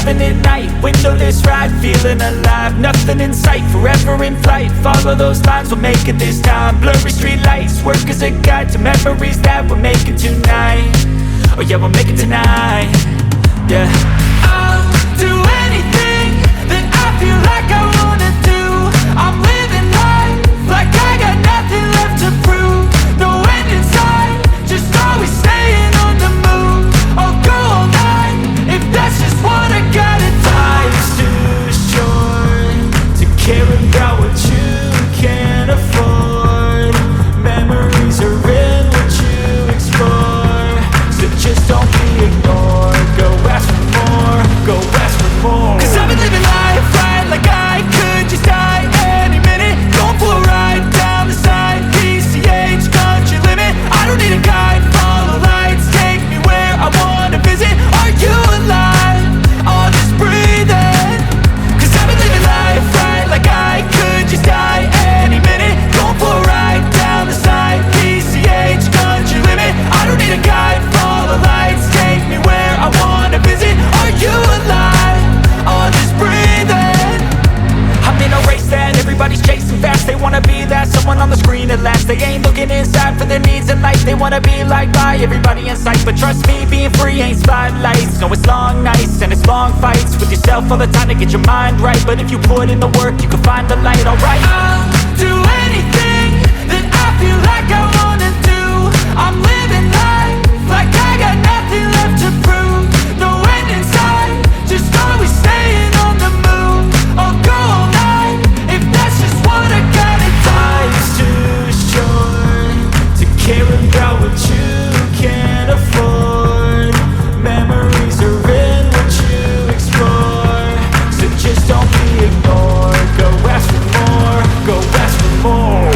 having it night, windowless ride, feeling alive. Nothing in sight, forever in flight. Follow those lines, we'll make it this time. Blurry street lights, work as a guide to memories that we're making tonight. Oh yeah, we'll make it tonight. Yeah, I'll do anything that I feel like I wanna do. I'm living life like I got nothing left to prove. No end in sight, just always staying on the move. I'll go all night if that's just what I gotta do. Life's too short to care about what you can't afford. Memories are in what you explore, so just don't be ignored. Go ask for more, go ask for more. Cause I've been living life right like I could just die any minute. Going for a ride down the side, PCH, country limit. I don't need a guide, follow lights, take me where I wanna visit. Are you alive? Or just breathing? Cause I've been living life right like I could just die any minute. Going for a ride down the side, PCH, country limit. I don't need a guide, follow lights, take me where I wanna visit. Are you alive? Or just breathing? I'm in a race that everybody's chasing fast. They wanna be that someone on the screen at last. They ain't looking inside for their needs in life. They wanna be liked by everybody in sight. But trust me, being free ain't spotlights. No, it's long nights and it's long fights with yourself all the time to get your mind right. But if you put in the work, you can find the light, alright. I'll do anything that I feel like I wanna do. I'm living life like I got nothing left to prove. No end in sight, just always staying on the move. I'll go all night if that's just what I gotta do. Life's too short to care about what you can't afford. Memories are in what you explore, so just don't be ignored. Go ask for more, go ask for more.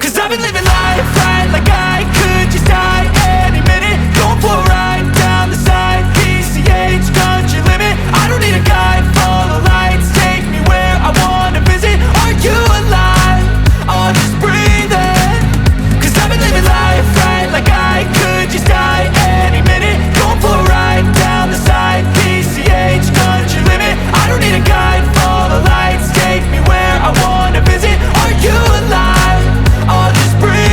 Cause I've been living life right like I could just die any minute. Going for a ride down the side, PCH, country limit. I don't need a guide, follow lights, take me where I wanna visit. Are you alive? Or just breathing? Cause I've been living life right like I could just die any minute. Going for a ride down the side, PCH, country limit. I don't need a guide, follow lights, take me where I wanna visit. Are you alive? Or just breathe?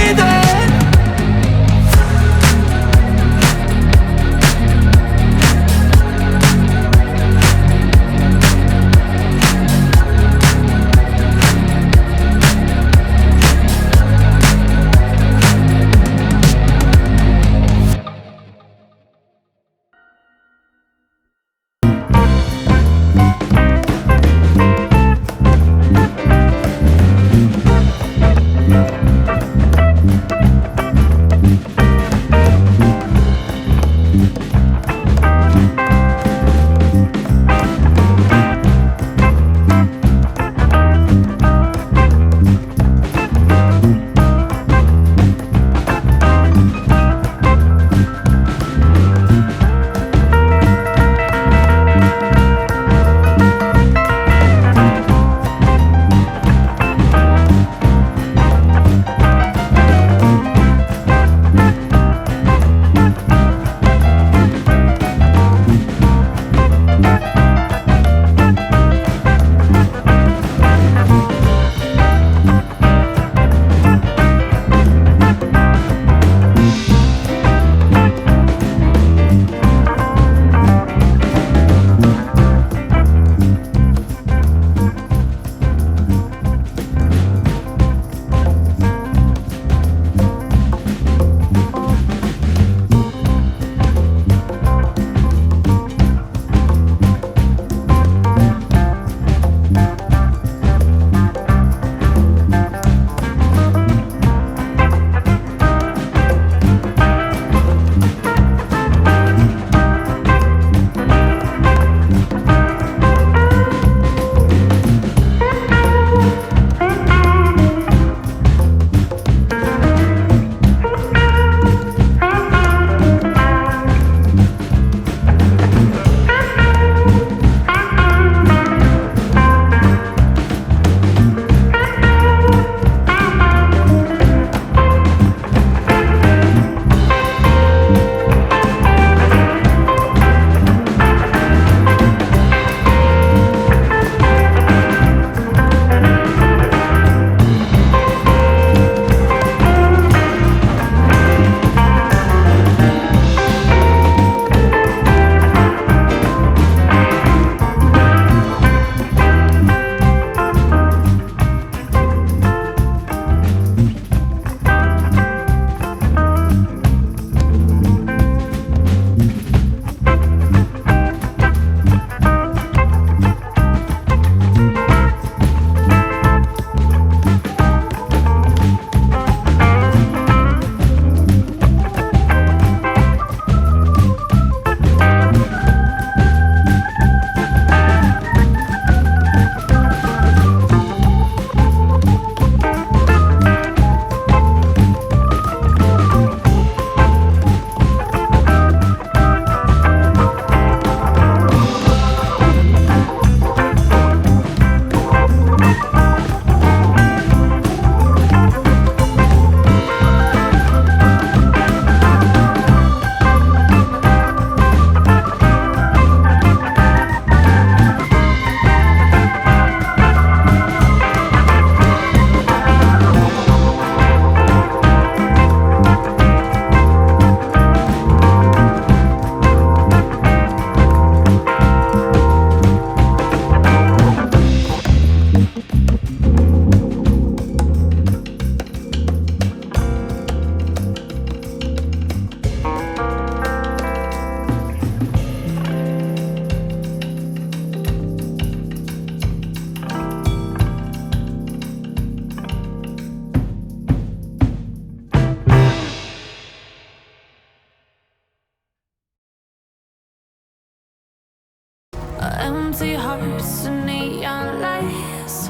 hearts and neon lights.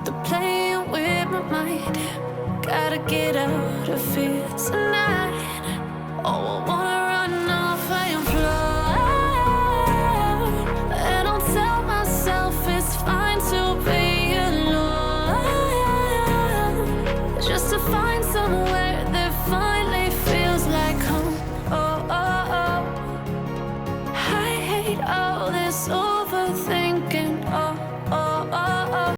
They're playing with my mind. Gotta get out of here tonight. Oh, I wanna run off and fly. And I'll tell myself it's fine to be alone, just to find somewhere that finally feels like home. Oh, oh, oh. I hate all this.